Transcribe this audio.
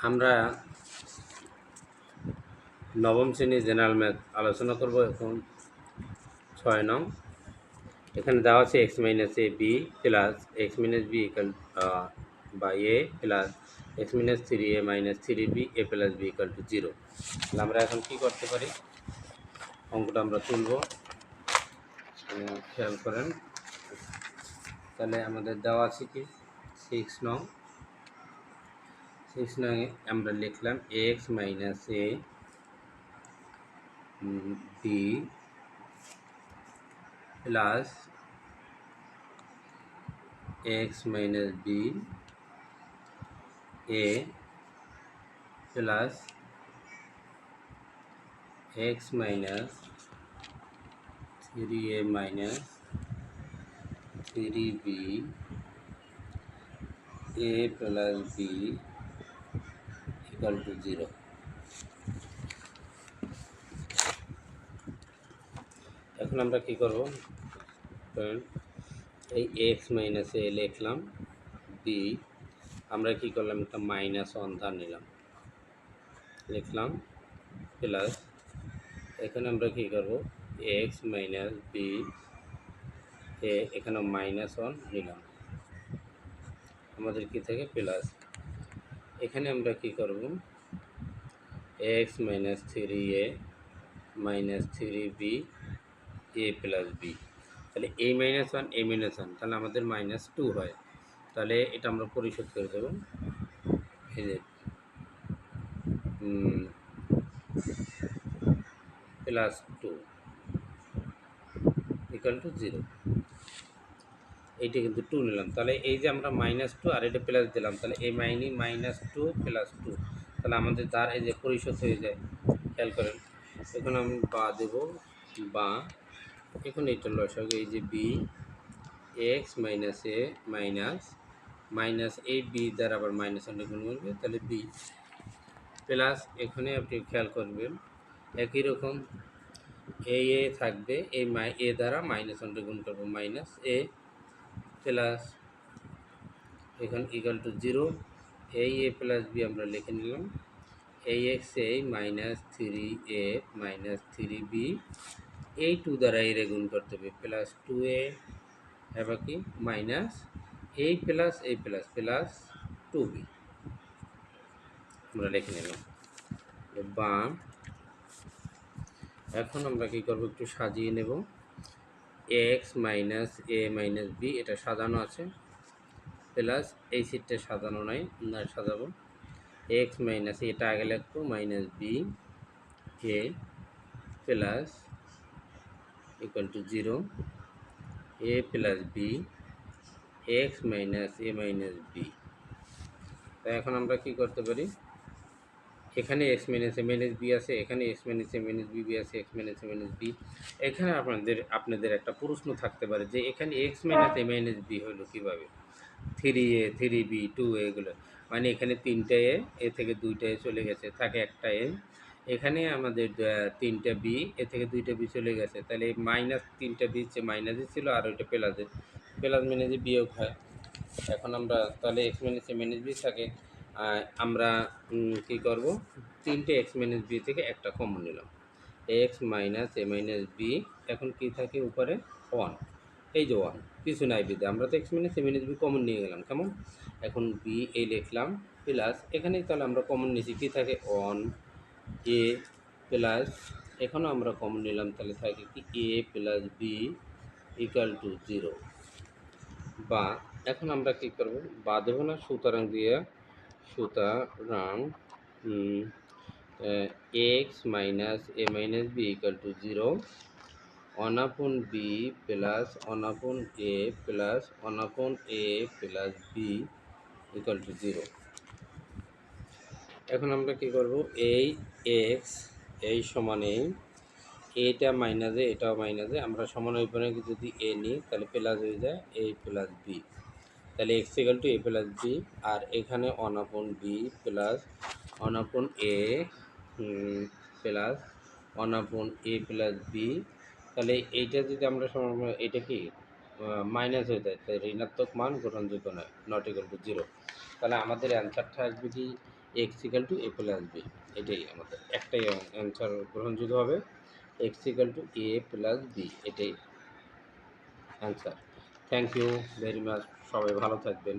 আমরা নবম শ্রেণীর জেনারেল ম্যাথ আলোচনা করব। এখন 6 নং। এখানে দেওয়া আছে x minus a b plus x minus b equal বা a plus x minus 3a minus 3b a plus b equal to 0। তাহলে আমরা এখন কী করতে পারি, অঙ্কটা আমরা তুলব। খেয়াল করেন, তাহলে আমাদের দেওয়া আছে কি 6 নং। 6 নং আমরা লিখলাম x minus a b plus x minus b a plus x minus 3a minus 3b a plus b equal to 0। এখন আমরা কি করব, এই এক্স মাইনাস এ লিখলাম, বি আমরা কি করলাম, একটা -1 ধার নিলাম, লিখলাম প্লাস এখানে আমরা কি করব, এক্স মাইনাস বি এ এখানে -1 নিলাম, আমাদের কি থেকে প্লাস এখানে আমরা কি করব, x minus 3a minus 3b a plus b. তাহলে a -1 a -1 তাহলে আমাদের -2 হয়। তাহলে এটা আমরা পরিশোধ করে দেব, এই যে +2 ইকুয়াল টু 0। এইটা কিন্তু 2 নিলাম, তাহলে এই যে আমরা -2 আর এটা প্লাস দিলাম, তাহলে এই -2 + 2, তাহলে আমাদের দ্বার এই যে পরিশোধ হয়ে যায়। খেয়াল করেন, এখন আমি বা দেব, বা এখন এটা লসাগু, এই যে B x minus a minus এই বি দ্বারা আবার -1 গুণ করবে, তাহলে বি প্লাস এখানে আপনি খেয়াল করবেন একই রকম এ থাকবে, এই এ দ্বারা -1 গুণ করবো, মাইনাস এ প্লাস এখানে ইকুয়াল টু 0। এই এ প্লাস বি আমরা লিখে নিলাম, এই এক্স এ মাইনাস 3a মাইনাস 3b এই 2 দ্বারা এর গুণ করতে হবে, প্লাস 2a এবার কি মাইনাস এই প্লাস এই প্লাস প্লাস 2b আমরা লিখে নিলাম। বা এখন আমরা কি করব, একটু সাজিয়ে নেব, x minus a minus B এটা সাজানো আছে, প্লাস এই সিটটা সাজানো নাই, না সাজাবো, এক্স মাইনাস এটা আগে লিখবো minus b a plus equal to 0 a plus b x minus a minus b. তাই এখন আমরা কি করতে পারি, এখানে x minus a minus b আছে, এখানে x minus a minus b আছে, x minus a minus b. এখানে আপনাদের একটা প্রশ্ন থাকতে পারে যে এখানে x minus a minus b হলো কীভাবে, 3a 3b 2a এগুলো, মানে এখানে 3টা এ থেকে 2টা এ চলে গেছে, থাকে একটা এ, এখানে আমাদের 3টা বি, এ থেকে 2টা বি চলে গেছে, তাহলে -3টা বি হচ্ছে মাইনাসে ছিল, আর ওইটা প্লাসে, প্লাস মাইনাসে বিয়োগ হয়। এখন আমরা তাহলে x minus a minus B থাকে, আমরা কী করব, 3টে এক্স মাইনাস বি থেকে একটা কমন নিলাম, x minus a minus B, এখন কী থাকে উপরে 1, এই যে 1 কিছু নাই বিদে আমরা তো x minus a minus B common নিয়ে গেলাম, কেমন, এখন বি এই লিখলাম প্লাস এখানেই তাহলে আমরা কমন নিয়েছি, কী থাকে 1 এ প্লাস এখানেও আমরা কমন নিলাম, তাহলে থাকে কি এ প্লাস বি ইকুয়াল টু 0। বা এখন আমরা কী করব, বা দেবো না, সুতরাং দিয়ে, সুতরাং x minus a minus b equal to 0 1/b plus 1/a plus 1/a plus b equal to 0। এখন আমরা কী করব, এই এক্স এই সমানে এটা মাইনাসে এটাও মাইনাসে, আমরা সমান ওইখানে যদি এ নিই তাহলে প্লাস হয়ে যায় এ প্লাস বি, তাহলে x equal to a plus b, আর এখানে 1/b plus 1/a plus 1/a plus b, তাহলে এইটা যদি আমরা এটা কি মাইনাস হয়ে যায়, তাই ঋণাত্মক মান গ্রহণযোগ্য নয়, নট ইকুয়াল টু 0। তাহলে আমাদের অ্যান্সারটা আসবে কি x equal to a plus b, এটাই আমাদের একটাই অ্যান্সার গ্রহণযোগ্য হবে, x equal to a plus b, এটাই answer. Thank you very much, সবাই ভালো থাকবেন।